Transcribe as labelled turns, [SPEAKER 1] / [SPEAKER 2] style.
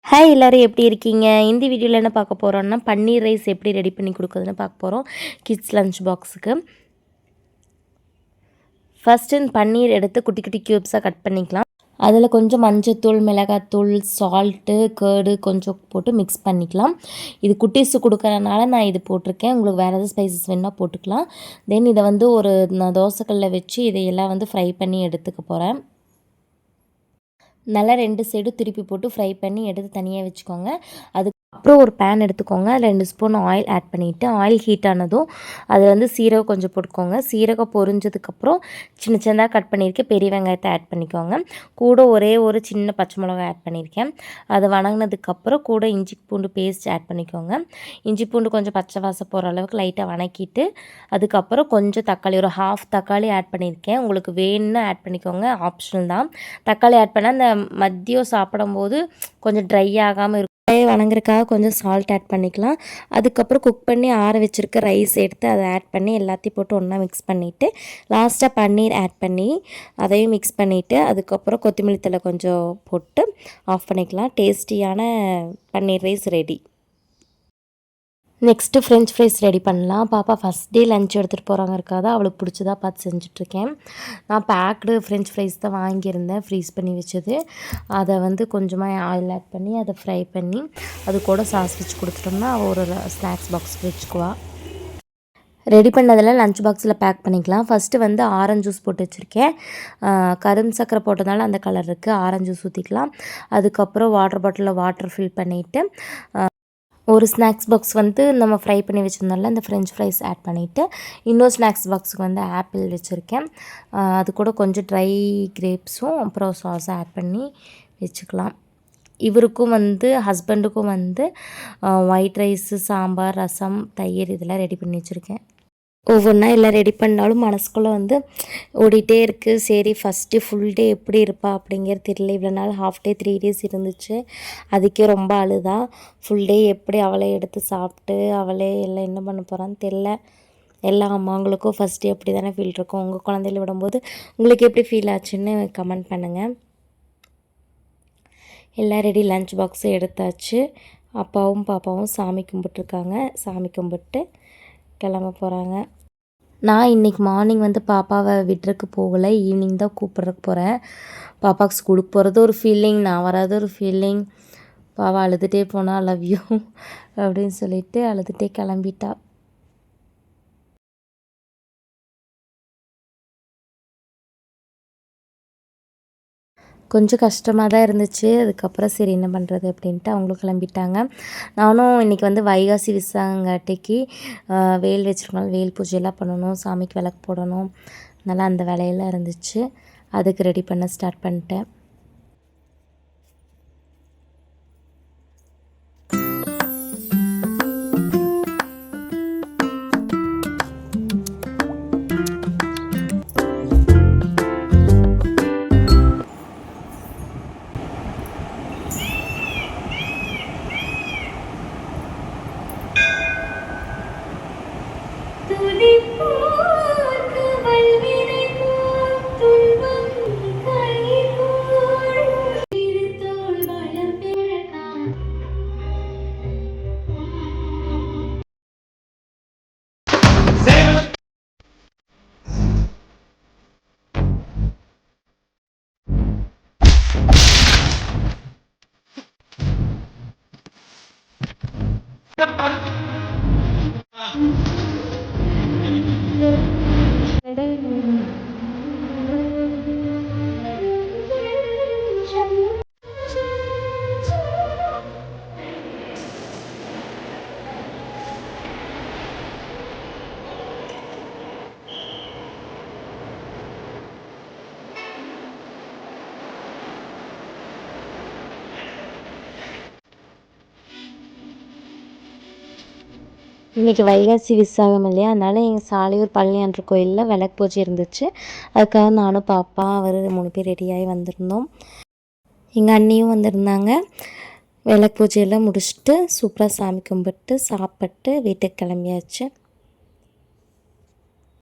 [SPEAKER 1] Hi எல்லோரும் எப்படி இருக்கீங்க? இந்த வீடியோவில் என்ன பார்க்க போகிறோம்னா பன்னீர் ரைஸ் எப்படி ரெடி பண்ணி கொடுக்குறதுன்னு பார்க்க போகிறோம் கிட்ஸ் லஞ்ச் பாக்ஸுக்கு. ஃபஸ்ட்டு பன்னீர் எடுத்து குட்டி குட்டி க்யூப்ஸாக கட் பண்ணிக்கலாம். அதில் கொஞ்சம் மஞ்சத்தூள், மிளகாத்தூள், சால்ட்டு, கேர்டு கொஞ்சம் போட்டு மிக்ஸ் பண்ணிக்கலாம். இது குட்டீஸு கொடுக்குறனால நான் இது போட்டிருக்கேன். உங்களுக்கு வேறு எதாவது ஸ்பைசஸ் வேணுன்னா போட்டுக்கலாம். தென் இதை நான் தோசைக்கல்லில் வச்சு இதையெல்லாம் ஃப்ரை பண்ணி எடுத்துக்க போகிறேன். நல்லா 2 சைடும் திருப்பி போட்டு ஃப்ரை பண்ணி எடுத்து தனியாக வச்சுக்கோங்க. அதுக்கப்புறம் ஒரு பேன் எடுத்துக்கோங்க. அதில் 2 ஸ்பூன் ஆயில் ஆட் பண்ணிவிட்டு ஆயில் ஹீட் ஆனதும் அதில் சீரகம் கொஞ்சம் போட்டுக்கோங்க. சீரகம் பொரிஞ்சதுக்கப்புறம் சின்ன சின்னதாக கட் பண்ணியிருக்கேன் பெரிய வெங்காயத்தை ஆட் பண்ணிக்கோங்க. கூட ஒரே ஒரு சின்ன பச்சை மிளகாய் ஆட் பண்ணியிருக்கேன். அதை வணங்கினதுக்கப்புறம் கூட இஞ்சி பூண்டு பேஸ்ட் ஆட் பண்ணிக்கோங்க. இஞ்சி பூண்டு கொஞ்சம் பச்சை வாசம் போகிற அளவுக்கு லைட்டாக வணக்கிட்டு அதுக்கப்புறம் கொஞ்சம் தக்காளி ஒரு ஹாஃப் தக்காளி ஆட் பண்ணியிருக்கேன். உங்களுக்கு வேணும்னு ஆட் பண்ணிக்கோங்க, ஆப்ஷனல் தான். தக்காளி ஆட் பண்ணால் அந்த மதியம் சாப்பிடும்போது கொஞ்சம் ட்ரை ஆகாமல் இருக்கும். வணங்குறதுக்காக கொஞ்சம் சால்ட் ஆட் பண்ணிக்கலாம். அதுக்கப்புறம் குக் பண்ணி ஆற வச்சுருக்க ரைஸ் எடுத்து அதை ஆட் பண்ணி எல்லாத்தையும் போட்டு ஒன்றா மிக்ஸ் பண்ணிவிட்டு லாஸ்ட்டாக பன்னீர் ஆட் பண்ணி அதையும் மிக்ஸ் பண்ணிவிட்டு அதுக்கப்புறம் கொத்தமல்லி தழை கொஞ்சம் போட்டு ஆஃப் பண்ணிக்கலாம். டேஸ்டியான paneer rice ready. Next French fries ready பண்ணலாம். பாப்பா ஃபஸ்ட் டே லஞ்ச் எடுத்துகிட்டு போகிறாங்க இருக்காது, அவளுக்கு பிடிச்சதா பார்த்து செஞ்சுட்ருக்கேன். நான் பேக்டு ஃப்ரெஞ்ச் ஃப்ரைஸ் தான் வாங்கியிருந்தேன், ஃப்ரீஸ் பண்ணி வச்சது. அதை கொஞ்சமாக ஆயில் ஆட் பண்ணி அதை ஃப்ரை பண்ணி அது கூட சாஸ் வச்சு கொடுத்துட்டோம்னா ஒரு ஸ்நாக்ஸ் பாக்ஸ்க்கு வச்சுக்குவா. ரெடி பண்ணதில் லஞ்ச் பாக்ஸில் பேக் பண்ணிக்கலாம். ஃபஸ்ட்டு ஆரஞ்சு ஜூஸ் போட்டு வச்சுருக்கேன். கரும் சர்க்கரை போட்டதால அந்த கலர் இருக்குது. ஆரஞ்சு ஜூஸ் ஊற்றிக்கலாம். அதுக்கப்புறம் வாட்டர் பாட்டிலில் வாட்டர் ஃபில் பண்ணிவிட்டு ஒரு ஸ்நாக்ஸ் பாக்ஸ் நம்ம ஃப்ரை பண்ணி வச்சுருந்தோம்ல அந்த ஃப்ரெஞ்ச் ஃப்ரைஸ் ஆட் பண்ணிவிட்டு இன்னொரு ஸ்நாக்ஸ் பாக்ஸுக்கு ஆப்பிள் வச்சுருக்கேன். அது கூட கொஞ்சம் ட்ரை கிரேப்ஸும் அப்புறம் சாஸும் ஆட் பண்ணி வச்சுக்கலாம். இவருக்கும் ஹஸ்பண்டுக்கும் ஒயிட் ரைஸு, சாம்பார், ரசம், தயிர் இதெல்லாம் ரெடி பண்ணி வச்சுருக்கேன். ஒவ்வொன்றா எல்லாம் ரெடி பண்ணாலும் மனசுக்குள்ளே ஓடிட்டே இருக்குது. சரி ஃபஸ்ட்டு ஃபுல் டே எப்படி இருப்பா அப்படிங்கிறது தெரியல. இவ்வளோ நாள் ஹாஃப் டே 3 டேஸ் இருந்துச்சு. அதுக்கே ரொம்ப அழுதா. ஃபுல் டே எப்படி அவளே எடுத்து சாப்பிட்டு அவளே எல்லாம் என்ன பண்ண போகிறான்னு தெரில. எல்லா அம்மாங்களுக்கும் ஃபஸ்ட் டே அப்படி தானே ஃபீல் இருக்கும். உங்கள் குழந்தையில விடும்போது உங்களுக்கு எப்படி ஃபீல் ஆச்சுன்னு கமெண்ட் பண்ணுங்கள். எல்லாம் ரெடி. லஞ்ச் பாக்ஸும் எடுத்தாச்சு. அப்பாவும் பாப்பாவும் சாமி கும்பிட்ருக்காங்க. சாமி கும்பிட்டு கிளம்ப போகிறாங்க. நான் இன்றைக்கி மார்னிங் பாப்பாவை விட்டுறக்கு போகலை. ஈவினிங் தான் கூப்பிட்றக்கு போகிறேன். பாப்பாவுக்கு ஸ்கூலுக்கு போகிறது ஒரு ஃபீலிங், நான் வராது ஒரு ஃபீலிங். பாப்பா அழுதுகிட்டே போனால் லவ் யூ அப்படின்னு சொல்லிட்டு அழுதுகிட்டே கிளம்பிட்டா. கொஞ்சம் கஷ்டமாக தான் இருந்துச்சு. அதுக்கப்புறம் சரி என்ன பண்ணுறது அப்படின்ட்டு அவங்களும் கிளம்பிட்டாங்க. நானும் இன்றைக்கி வைகாசி விசாகங்காட்டிக்கு வேல் வச்சுருக்கனால வேல் பூஜையெல்லாம் பண்ணணும், சாமிக்கு விளக்கு போடணும். அதனால் அந்த வேலையெல்லாம் இருந்துச்சு. அதுக்கு ரெடி பண்ண ஸ்டார்ட் பண்ணிட்டேன். இன்றைக்கி வைகாசி விசாகம் இல்லையா, அதனால் எங்கள் சாலையூர் பழனியாண்டர் கோயிலில் விளக்கு பூஜை இருந்துச்சு. அதுக்காக நானும் பாப்பா அவர் 3 பேர் ரெடியாகி வந்திருந்தோம். எங்கள் அண்ணியும் வந்திருந்தாங்க. விளக்கு பூஜையெல்லாம் முடிச்சுட்டு சூப்பராக சாமி கும்பிட்டு சாப்பிட்டு வீட்டுக்கு கிளம்பியாச்சு.